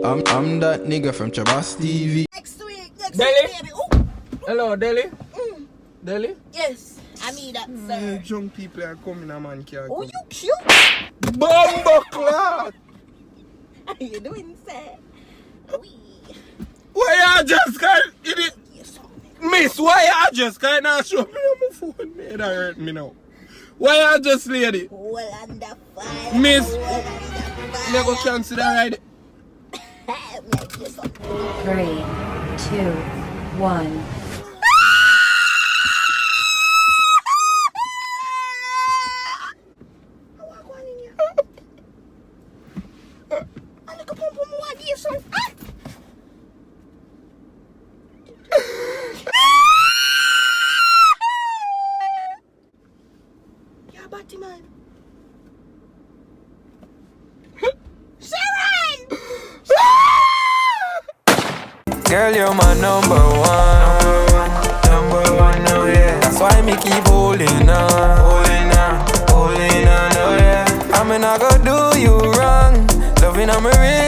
I'm that nigga from Chabas TV. Next week, Deli? baby. Ooh. Hello, Deli? Deli? Yes, I mean that, sir. Young people are coming, a man can't Oh, come. you cute. Bumbo clock! How you doing, sir? Wee. Why you just can't... Yes, Miss, why you just can't not show me on my phone? Man, that hurt me now. Why you just lady? well under fire. Miss, well under fire. me go cancel that right. Make you some. 3, 2, 1. Yeah, Batman. Sharon! Girl, you're my number one. Number one, oh yeah. That's why me keep holding on. Holding on, oh yeah. I mean, I go do you wrong. Loving, I'm a real